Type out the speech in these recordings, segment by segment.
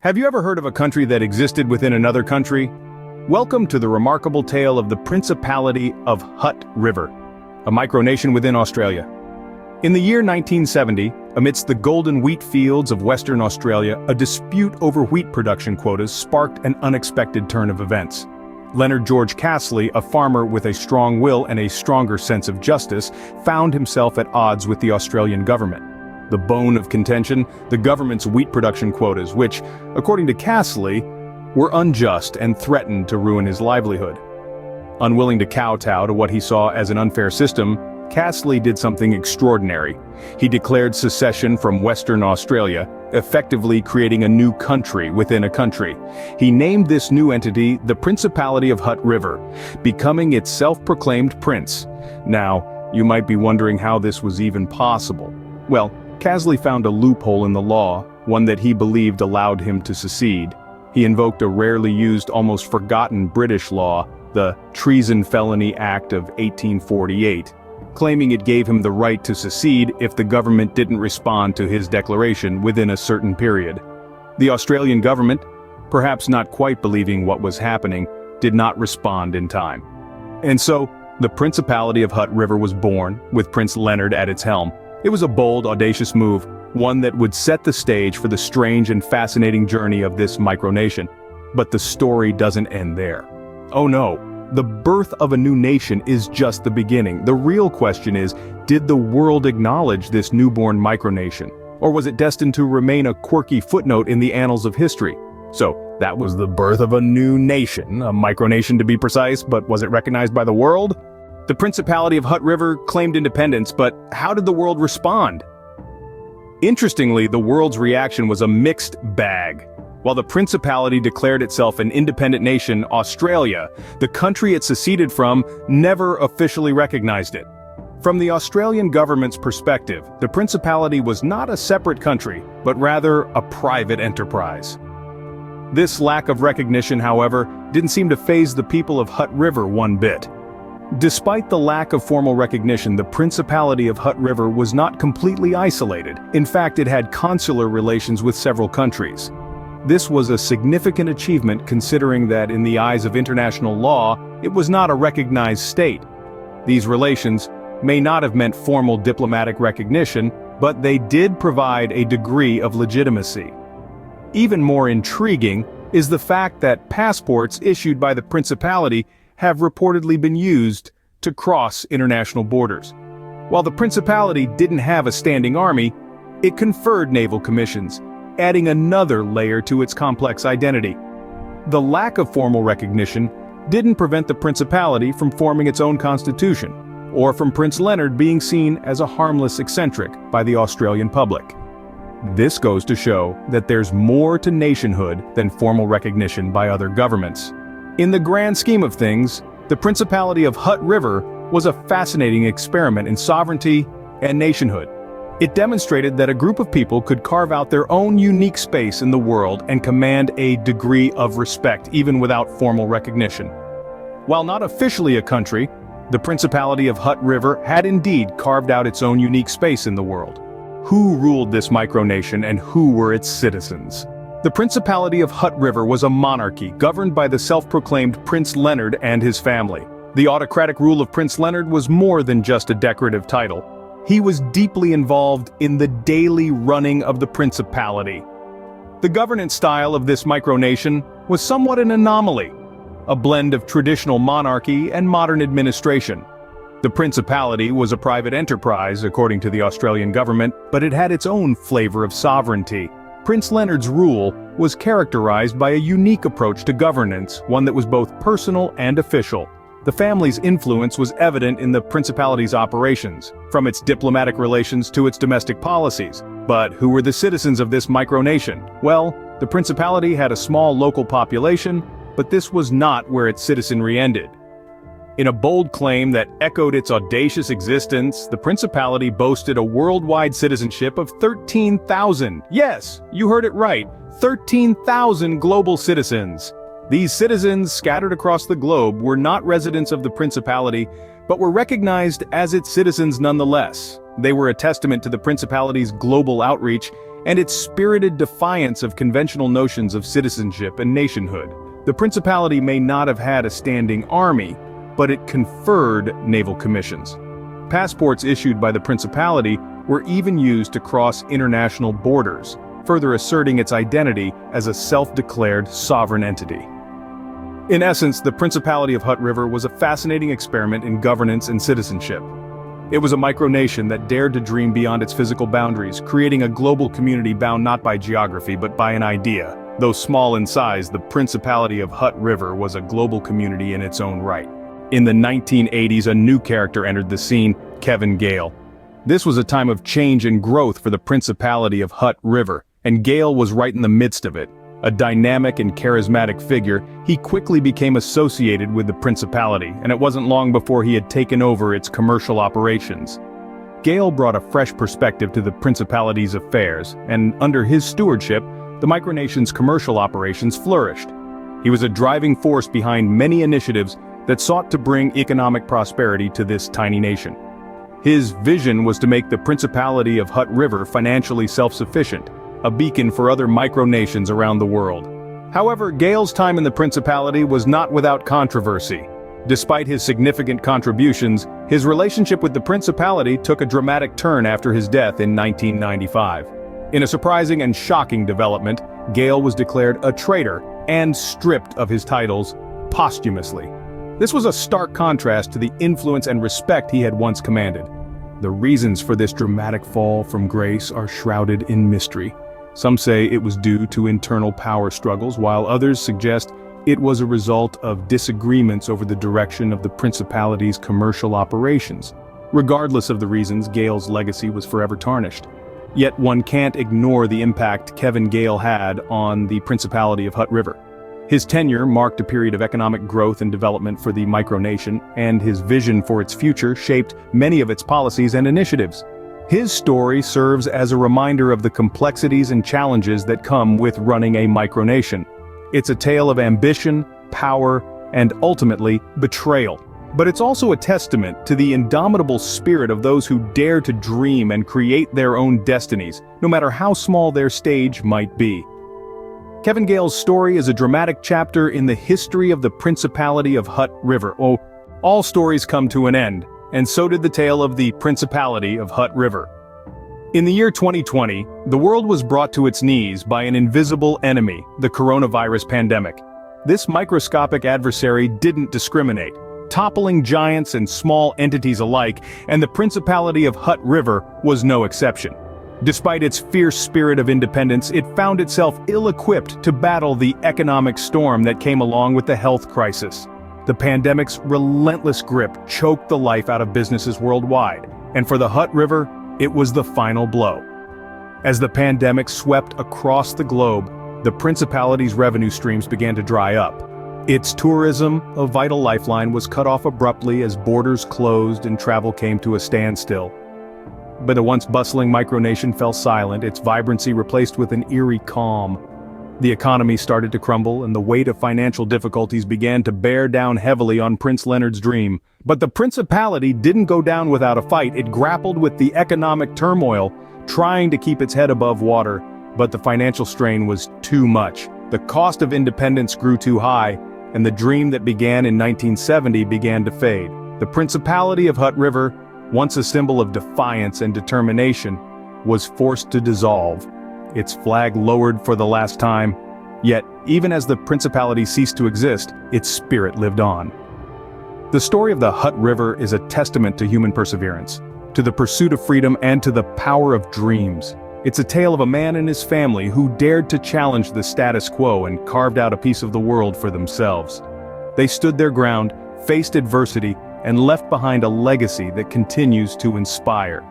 Have you ever heard of a country that existed within another country? Welcome to the remarkable tale of the Principality of Hutt River, a micronation within Australia. In the year 1970, amidst the golden wheat fields of Western Australia, a dispute over wheat production quotas sparked an unexpected turn of events. Leonard George Casley, a farmer with a strong will and a stronger sense of justice, found himself at odds with the Australian government. The bone of contention, the government's wheat production quotas, which, according to Casley, were unjust and threatened to ruin his livelihood. Unwilling to kowtow to what he saw as an unfair system, Casley did something extraordinary. He declared secession from Western Australia, effectively creating a new country within a country. He named this new entity the Principality of Hutt River, becoming its self-proclaimed prince. Now, you might be wondering how this was even possible. Well, Casley found a loophole in the law, one that he believed allowed him to secede. He invoked a rarely used, almost forgotten British law, the Treason Felony Act of 1848, claiming it gave him the right to secede if the government didn't respond to his declaration within a certain period. The Australian government, perhaps not quite believing what was happening, did not respond in time. And so, the Principality of Hutt River was born, with Prince Leonard at its helm. It was a bold, audacious move, one that would set the stage for the strange and fascinating journey of this micronation. But the story doesn't end there. Oh no, the birth of a new nation is just the beginning. The real question is, did the world acknowledge this newborn micronation? Or was it destined to remain a quirky footnote in the annals of history? So, that was the birth of a new nation, a micronation to be precise, but was it recognized by the world? The Principality of Hutt River claimed independence, but how did the world respond? Interestingly, the world's reaction was a mixed bag. While the Principality declared itself an independent nation, Australia, the country it seceded from, never officially recognized it. From the Australian government's perspective, the Principality was not a separate country, but rather a private enterprise. This lack of recognition, however, didn't seem to faze the people of Hutt River one bit. Despite the lack of formal recognition, the Principality of Hutt River was not completely isolated. In fact, it had consular relations with several countries. This was a significant achievement considering that in the eyes of international law, it was not a recognized state. These relations may not have meant formal diplomatic recognition, but they did provide a degree of legitimacy. Even more intriguing is the fact that passports issued by the Principality have reportedly been used to cross international borders. While the Principality didn't have a standing army, it conferred naval commissions, adding another layer to its complex identity. The lack of formal recognition didn't prevent the Principality from forming its own constitution, or from Prince Leonard being seen as a harmless eccentric by the Australian public. This goes to show that there's more to nationhood than formal recognition by other governments. In the grand scheme of things, the Principality of Hutt River was a fascinating experiment in sovereignty and nationhood. It demonstrated that a group of people could carve out their own unique space in the world and command a degree of respect even without formal recognition. While not officially a country, the Principality of Hutt River had indeed carved out its own unique space in the world. Who ruled this micronation and who were its citizens? The Principality of Hutt River was a monarchy governed by the self-proclaimed Prince Leonard and his family. The autocratic rule of Prince Leonard was more than just a decorative title. He was deeply involved in the daily running of the Principality. The governance style of this micronation was somewhat an anomaly, a blend of traditional monarchy and modern administration. The Principality was a private enterprise, according to the Australian government, but it had its own flavor of sovereignty. Prince Leonard's rule was characterized by a unique approach to governance, one that was both personal and official. The family's influence was evident in the Principality's operations, from its diplomatic relations to its domestic policies. But who were the citizens of this micronation? Well, the Principality had a small local population, but this was not where its citizenry ended. In a bold claim that echoed its audacious existence, the Principality boasted a worldwide citizenship of 13,000. Yes, you heard it right, 13,000 global citizens. These citizens, scattered across the globe, were not residents of the Principality, but were recognized as its citizens nonetheless. They were a testament to the Principality's global outreach and its spirited defiance of conventional notions of citizenship and nationhood. The principality may not have had a standing army, but it conferred naval commissions. Passports issued by the principality were even used to cross international borders, further asserting its identity as a self-declared sovereign entity. In essence, the Principality of Hutt River was a fascinating experiment in governance and citizenship. It was a micronation that dared to dream beyond its physical boundaries, creating a global community bound not by geography but by an idea. Though small in size, the Principality of Hutt River was a global community in its own right. In the 1980s, a new character entered the scene, Kevin Gale. This was a time of change and growth for the Principality of Hutt River, and Gale was right in the midst of it. A dynamic and charismatic figure, he quickly became associated with the Principality, and it wasn't long before he had taken over its commercial operations. Gale brought a fresh perspective to the Principality's affairs, and under his stewardship, the Micronation's commercial operations flourished. He was a driving force behind many initiatives that sought to bring economic prosperity to this tiny nation. His vision was to make the Principality of Hutt River financially self-sufficient, a beacon for other micronations around the world. However, Gale's time in the Principality was not without controversy. Despite his significant contributions, his relationship with the Principality took a dramatic turn after his death in 1995. In a surprising and shocking development, Gale was declared a traitor and stripped of his titles posthumously. This was a stark contrast to the influence and respect he had once commanded. The reasons for this dramatic fall from grace are shrouded in mystery. Some say it was due to internal power struggles, while others suggest it was a result of disagreements over the direction of the Principality's commercial operations. Regardless of the reasons, Gale's legacy was forever tarnished. Yet one can't ignore the impact Kevin Gale had on the Principality of Hutt River. His tenure marked a period of economic growth and development for the micronation, and his vision for its future shaped many of its policies and initiatives. His story serves as a reminder of the complexities and challenges that come with running a micronation. It's a tale of ambition, power, and ultimately, betrayal. But it's also a testament to the indomitable spirit of those who dare to dream and create their own destinies, no matter how small their stage might be. Kevin Gale's story is a dramatic chapter in the history of the Principality of Hutt River. Oh, all stories come to an end, and so did the tale of the Principality of Hutt River. In the year 2020, the world was brought to its knees by an invisible enemy, the coronavirus pandemic. This microscopic adversary didn't discriminate, toppling giants and small entities alike, and the Principality of Hutt River was no exception. Despite its fierce spirit of independence, it found itself ill-equipped to battle the economic storm that came along with the health crisis. The pandemic's relentless grip choked the life out of businesses worldwide, and for the Hutt River, it was the final blow. As the pandemic swept across the globe, the Principality's revenue streams began to dry up. Its tourism, a vital lifeline, was cut off abruptly as borders closed and travel came to a standstill. But the once bustling micronation fell silent, its vibrancy replaced with an eerie calm. The economy started to crumble, and the weight of financial difficulties began to bear down heavily on Prince Leonard's dream. But the Principality didn't go down without a fight. It grappled with the economic turmoil, trying to keep its head above water, but the financial strain was too much. The cost of independence grew too high, and the dream that began in 1970 began to fade. The Principality of Hutt River, once a symbol of defiance and determination, was forced to dissolve. Its flag lowered for the last time. Yet, even as the Principality ceased to exist, its spirit lived on. The story of the Hutt River is a testament to human perseverance, to the pursuit of freedom, and to the power of dreams. It's a tale of a man and his family who dared to challenge the status quo and carved out a piece of the world for themselves. They stood their ground, faced adversity, and left behind a legacy that continues to inspire.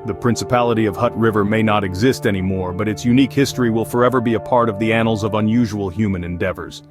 The Principality of Hutt River may not exist anymore, but its unique history will forever be a part of the annals of unusual human endeavors.